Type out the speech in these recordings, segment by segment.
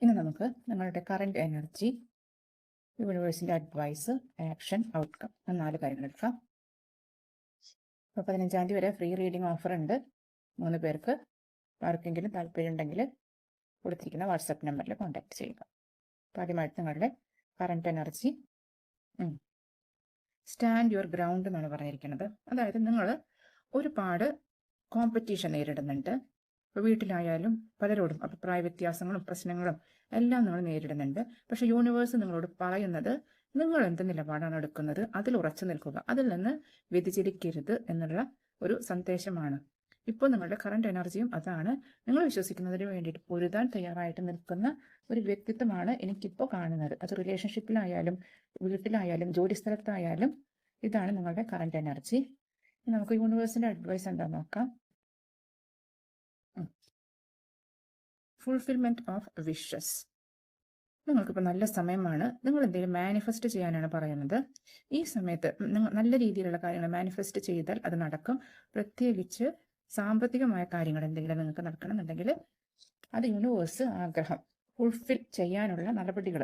ഇനി നമുക്ക് നമ്മളുടെ കറണ്ട് എനർജി, യൂണിവേഴ്സിൻ്റെ അഡ്വൈസ്, ആക്ഷൻ, ഔട്ട്കം എന്ന 4 കാര്യങ്ങൾ എടുക്കാം. ഇപ്പോൾ 15-ാം തീയതി വരെ ഫ്രീ റീഡിംഗ് ഓഫർ ഉണ്ട്. 3 പേർക്ക്. ആർക്കെങ്കിലും താല്പര്യമുണ്ടെങ്കിൽ കൊടുത്തിരിക്കുന്ന വാട്സപ്പ് നമ്പറിൽ കോൺടാക്ട് ചെയ്യുക. അപ്പോൾ ആദ്യമായിട്ട് നിങ്ങളുടെ current energy, stand your ground എന്നാണ് പറഞ്ഞിരിക്കുന്നത്. അതായത് നിങ്ങൾ ഒരുപാട് കോമ്പറ്റീഷൻ നേരിടുന്നുണ്ട്. ഇപ്പോൾ വീട്ടിലായാലും പലരോടും അഭിപ്രായ വ്യത്യാസങ്ങളും പ്രശ്നങ്ങളും എല്ലാം നിങ്ങൾ നേരിടുന്നുണ്ട്. പക്ഷേ യൂണിവേഴ്സ് നിങ്ങളോട് പറയുന്നത് നിങ്ങൾ എന്ത് നിലപാടാണ് എടുക്കുന്നത് അതിൽ ഉറച്ചു നിൽക്കുക, അതിൽ നിന്ന് വ്യതിചലിക്കരുത് എന്നുള്ള ഒരു സന്ദേശമാണ്. ഇപ്പോൾ നിങ്ങളുടെ കറണ്ട് എനർജിയും അതാണ്. നിങ്ങൾ വിശ്വസിക്കുന്നതിന് വേണ്ടിയിട്ട് പൊരുതാൻ തയ്യാറായിട്ട് നിൽക്കുന്ന ഒരു വ്യക്തിത്വമാണ് എനിക്കിപ്പോൾ കാണുന്നത്. അത് റിലേഷൻഷിപ്പിലായാലും വീട്ടിലായാലും ജോലി സ്ഥലത്തായാലും ഇതാണ് നിങ്ങളുടെ കറണ്ട് എനർജി. നമുക്ക് യൂണിവേഴ്സിൻ്റെ അഡ്വൈസ് എന്താണെന്ന് നോക്കാം. Fulfilment of wishes. നിങ്ങൾക്കിപ്പോൾ നല്ല സമയമാണ്. നിങ്ങൾ എന്തെങ്കിലും മാനിഫെസ്റ്റ് ചെയ്യാനാണ് പറയുന്നത്. ഈ സമയത്ത് നിങ്ങൾ നല്ല രീതിയിലുള്ള കാര്യങ്ങൾ മാനിഫെസ്റ്റ് ചെയ്താൽ അത് നടക്കും. പ്രത്യേകിച്ച് സാമ്പത്തികമായ കാര്യങ്ങൾ എന്തെങ്കിലും നിങ്ങൾക്ക് നടക്കണമെന്നുണ്ടെങ്കിൽ അത് യൂണിവേഴ്സ് ആഗ്രഹം ഫുൾഫിൽ ചെയ്യാനുള്ള നടപടികൾ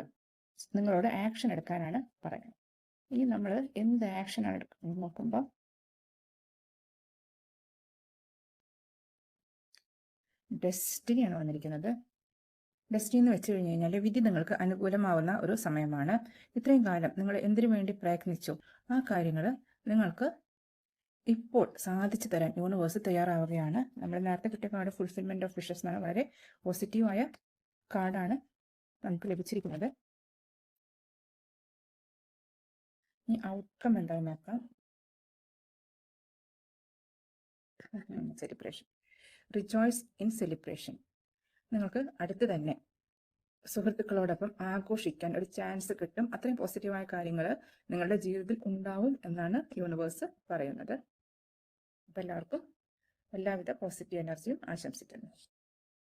നിങ്ങളോട് ആക്ഷൻ എടുക്കാനാണ് പറയുന്നത്. ഇനി നമ്മൾ എന്ത് ആക്ഷനാണ് എടുക്കുന്നത് നോക്കുമ്പോൾ ഡെസ്റ്റിനിയാണ് വന്നിരിക്കുന്നത്. ഡെസ്റ്റിനി എന്ന് വെച്ച് കഴിഞ്ഞ് കഴിഞ്ഞാൽ വിധി നിങ്ങൾക്ക് അനുകൂലമാവുന്ന ഒരു സമയമാണ്. ഇത്രയും കാലം നിങ്ങൾ എന്തിനു വേണ്ടി പ്രയത്നിച്ചു ആ കാര്യങ്ങൾ നിങ്ങൾക്ക് ഇപ്പോൾ സാധിച്ചു തരാൻ യൂണിവേഴ്സ് തയ്യാറാവുകയാണ്. നമ്മൾ നേരത്തെ കിട്ടിയ കാർഡ് ഫുൾഫിൽമെന്റ് ഓഫ് വിഷസ് എന്നാണ്. വളരെ പോസിറ്റീവായ കാർഡാണ് നമുക്ക് ലഭിച്ചിരിക്കുന്നത്. ഇനി ഔട്ട്കം എന്താണെന്ന് നോക്കാം. Celebration, rejoice in celebration. നിങ്ങൾക്ക് അടുത്ത് തന്നെ സുഹൃത്തുക്കളോടൊപ്പം ആഘോഷിക്കാൻ ഒരു ചാൻസ് കിട്ടും. അത്രയും പോസിറ്റീവായ കാര്യങ്ങൾ നിങ്ങളുടെ ജീവിതത്തിൽ ഉണ്ടാവും എന്നാണ് യൂണിവേഴ്സ് പറയുന്നത്. അപ്പോൾ എല്ലാവർക്കും എല്ലാവിധ പോസിറ്റീവ് എനർജിയും ആശംസിക്കുന്നു.